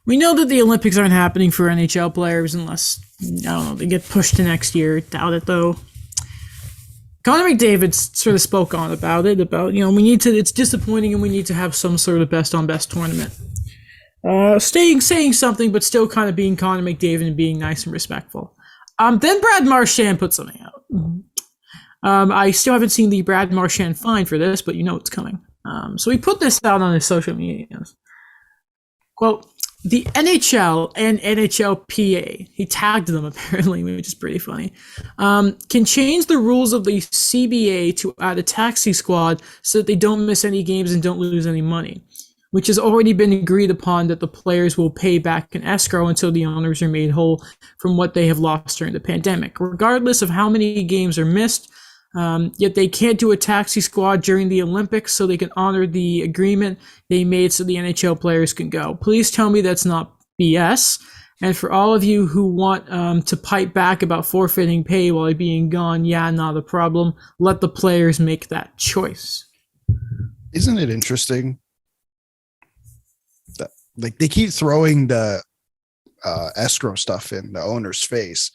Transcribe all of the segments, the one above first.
We know that the Olympics aren't happening for NHL players unless, I don't know, they get pushed to next year. Doubt it, though. Connor McDavid sort of spoke on about it, it's disappointing and we need to have some sort of best-on-best tournament. Saying something, but still kind of being Connor McDavid and being nice and respectful. Then Brad Marchand put something out. I still haven't seen the Brad Marchand fine for this, but you know it's coming. So he put this out on his social media. Quote, the NHL and NHLPA, he tagged them apparently, which is pretty funny, can change the rules of the CBA to add a taxi squad so that they don't miss any games and don't lose any money, which has already been agreed upon that the players will pay back in escrow until the owners are made whole from what they have lost during the pandemic, regardless of how many games are missed. Yet they can't do a taxi squad during the Olympics so they can honor the agreement they made so the NHL players can go. Please tell me that's not BS. And for all of you who want to pipe back about forfeiting pay while being gone, yeah, not a problem. Let the players make that choice. Isn't it interesting that like they keep throwing the escrow stuff in the owner's face?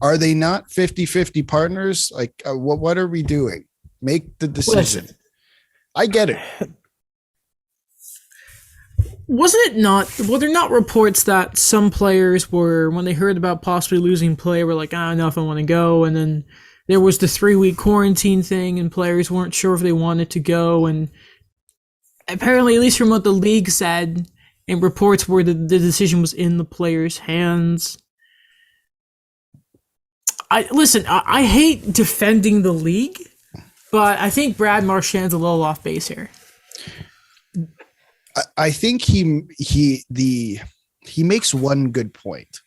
Are they not 50-50 partners? Like, what are we doing? Make the decision. Listen, I get it. Wasn't it not? Were there not reports that some players were, when they heard about possibly losing play, were like, I don't know if I want to go. And then there was the 3-week quarantine thing and players weren't sure if they wanted to go. And apparently, at least from what the league said, and reports were that the decision was in the players' hands. I hate defending the league, but I think Brad Marchand's a little off base here. I think he makes one good point,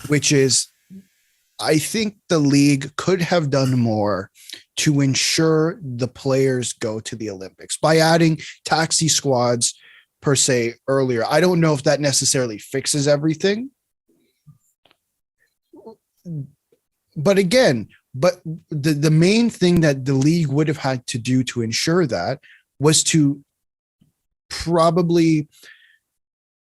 which is I think the league could have done more to ensure the players go to the Olympics by adding taxi squads per se earlier. I don't know if that necessarily fixes everything. But again, the main thing that the league would have had to do to ensure that was to probably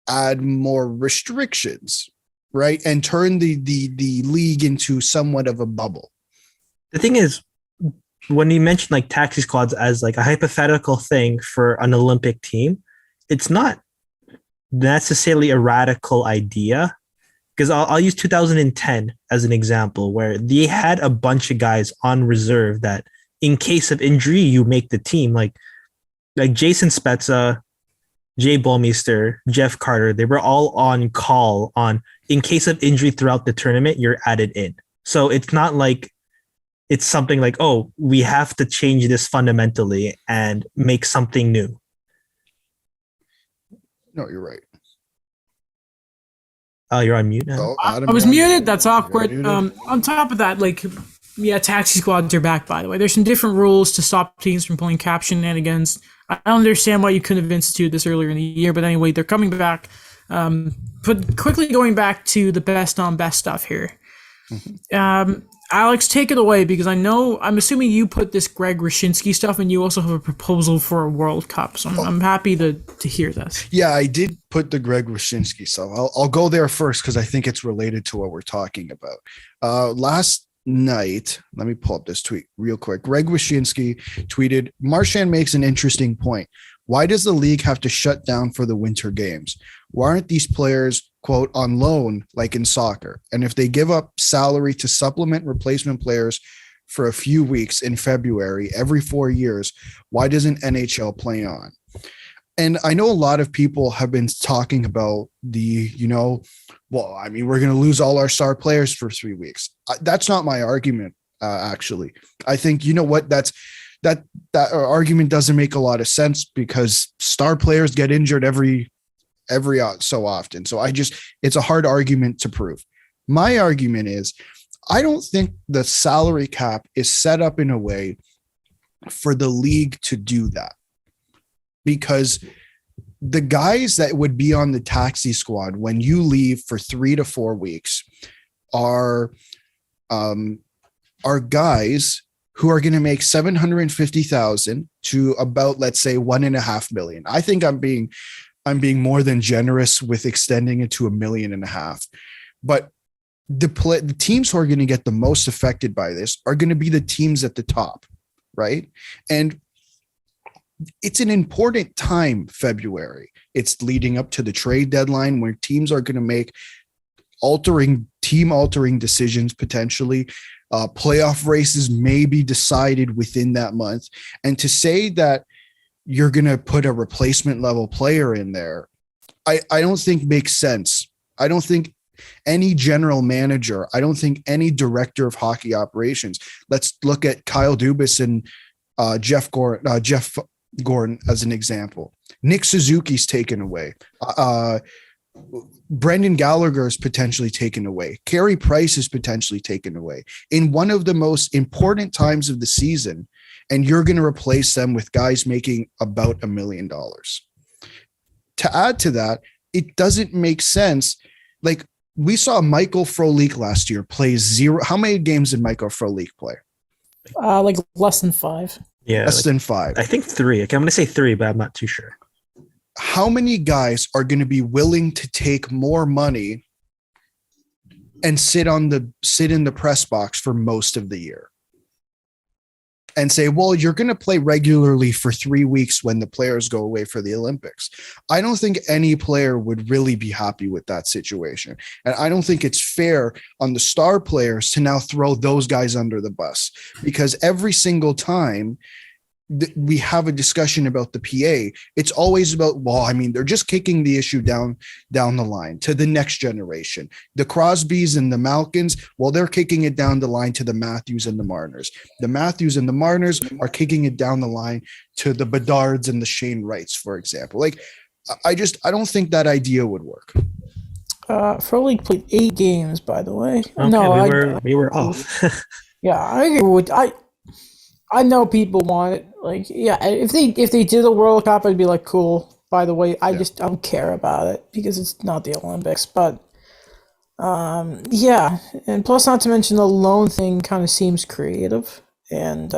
add more restrictions, right? And turn the league into somewhat of a bubble. The thing is, when you mention like taxi squads as like a hypothetical thing for an Olympic team, it's not necessarily a radical idea. Because I'll use 2010 as an example, where they had a bunch of guys on reserve that in case of injury, you make the team. Like Jason Spezza, Jay Bolmeister, Jeff Carter, they were all on call on in case of injury throughout the tournament, you're added in. So it's not like it's something like, oh, we have to change this fundamentally and make something new. No, you're right. Oh, you're on mute now. Oh, I was muted. That's awkward. On top of that, taxi squads are back, by the way. There's some different rules to stop teams from pulling cap shenanigans. I don't understand why you couldn't have instituted this earlier in the year, but anyway, they're coming back. But quickly going back to the best on best stuff here. Alex, take it away, because I'm assuming you put this Greg Wyshynski stuff and you also have a proposal for a World Cup. So I'm happy to hear this. Yeah, I did put the Greg Wyshynski stuff. I'll go there first because I think it's related to what we're talking about. Last night, let me pull up this tweet real quick. Greg Wyshynski tweeted, Marchand makes an interesting point. Why does the league have to shut down for the winter games? Why aren't these players, quote, on loan like in soccer? And if they give up salary to supplement replacement players for a few weeks in February every 4 years, why doesn't NHL play on? And I know a lot of people have been talking about we're going to lose all our star players for 3 weeks. That's not my argument, actually. I think, you know what, that argument doesn't make a lot of sense because star players get injured every so often. So it's a hard argument to prove. My argument is, I don't think the salary cap is set up in a way for the league to do that, because the guys that would be on the taxi squad when you leave for 3 to 4 weeks are guys who are going to make $750,000 to about, let's say, $1.5 million. I think I'm being I'm being more than generous with extending it to $1.5 million. But the teams who are going to get the most affected by this are going to be the teams at the top, right? And it's an important time, February. It's leading up to the trade deadline where teams are going to make team-altering decisions potentially. Playoff races may be decided within that month. And to say that you're going to put a replacement level player in there, I don't think makes sense. I don't think any general manager, I don't think any director of hockey operations. Let's look at Kyle Dubas and Jeff Gordon as an example. Nick Suzuki's taken away. Brendan Gallagher is potentially taken away. Carey Price is potentially taken away in one of the most important times of the season. And you're going to replace them with guys making about $1 million. To add to that, it doesn't make sense. Like we saw Michael Frolik last year play zero. How many games did Michael Frolik play? Like less than 5. Yeah, less than 5. I think 3. Okay, I'm going to say 3, but I'm not too sure. How many guys are going to be willing to take more money and sit in the press box for most of the year and say, well, you're going to play regularly for 3 weeks when the players go away for the Olympics? I don't think any player would really be happy with that situation. And I don't think it's fair on the star players to now throw those guys under the bus, because every single time we have a discussion about the PA, it's always about, well, I mean, they're just kicking the issue down the line to the next generation. The Crosbys and the Malkins, well, they're kicking it down the line to the Matthews and the Marners. The Matthews and the Marners are kicking it down the line to the Bedards and the Shane Wrights, for example. Like, I don't think that idea would work. Frolik played 8 games, by the way. Okay, No, we were off. Yeah, I agree with I know people want it. Like, yeah, if they did a World Cup, I'd be like, cool. By the way, I don't care about it because it's not the Olympics. But yeah, and plus, not to mention the loan thing kind of seems creative, and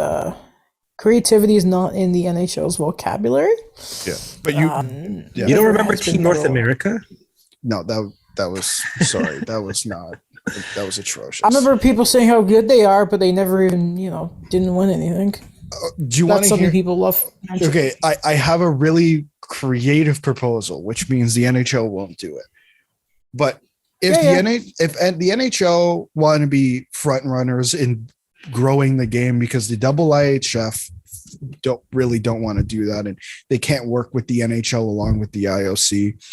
creativity is not in the NHL's vocabulary. Yeah, but you You don't remember Team North America? No, that was sorry, that was not. That was atrocious. I remember people saying how good they are, but they never even, didn't win anything. Do you want to something hear? People love? Okay, I have a really creative proposal, which means the NHL won't do it. But if the NHL want to be front runners in growing the game, because the IIHF don't want to do that, and they can't work with the NHL along with the IOC.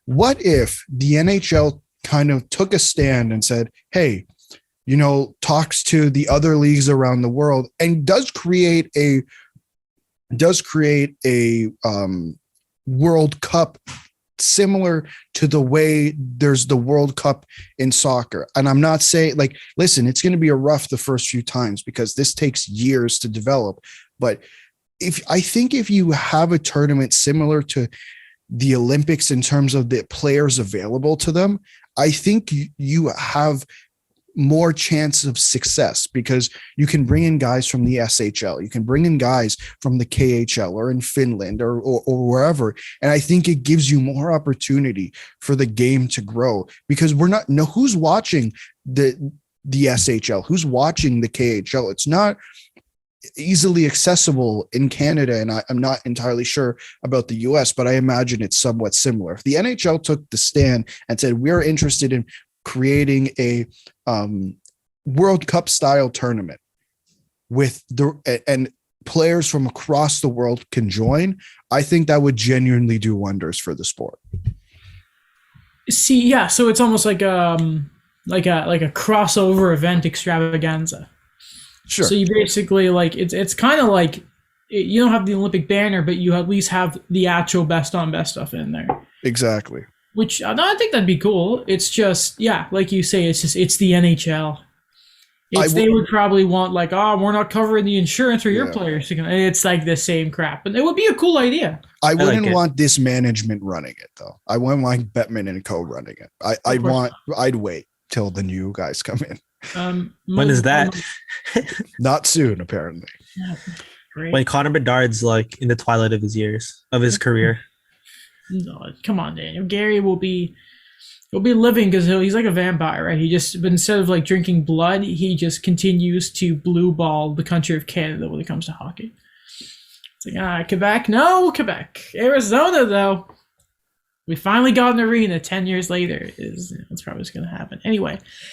What if the NHL kind of took a stand and said, hey, talks to the other leagues around the world and does create a World Cup similar to the way there's the World Cup in soccer? And I'm not saying, like, listen, it's going to be rough the first few times because this takes years to develop. But if you have a tournament similar to the Olympics in terms of the players available to them, I think you have more chance of success because you can bring in guys from the SHL, you can bring in guys from the KHL or in Finland or wherever. And I think it gives you more opportunity for the game to grow, because who's watching the SHL, who's watching the KHL. It's not easily accessible in Canada, and I'm not entirely sure about the US, but I imagine it's somewhat similar. If the NHL took the stand and said, we're interested in creating a World Cup style tournament and players from across the world can join, I think that would genuinely do wonders for the sport. See, yeah, so it's almost like a crossover event extravaganza. Sure. So you basically it's kind of like you don't have the Olympic banner, but you at least have the actual best on best stuff in there. Exactly. Which I think that'd be cool. It's just, yeah, like you say, it's the NHL. They would probably want we're not covering the insurance for your players. It's like the same crap, and it would be a cool idea. I wouldn't want this management running it though. I wouldn't want Bettman and Co running it. I'd wait till the new guys come in. When is that? Not soon, apparently. Yeah, great. When Connor Bedard's in the twilight of his years of his career. No, come on, Daniel. Gary will be he'll be living because he's like a vampire, right? He just but instead of like drinking blood, he just continues to blue ball the country of Canada when it comes to hockey. It's like Quebec, no Quebec, Arizona though. We finally got an arena 10 years later. That's probably what's going to happen. Anyway,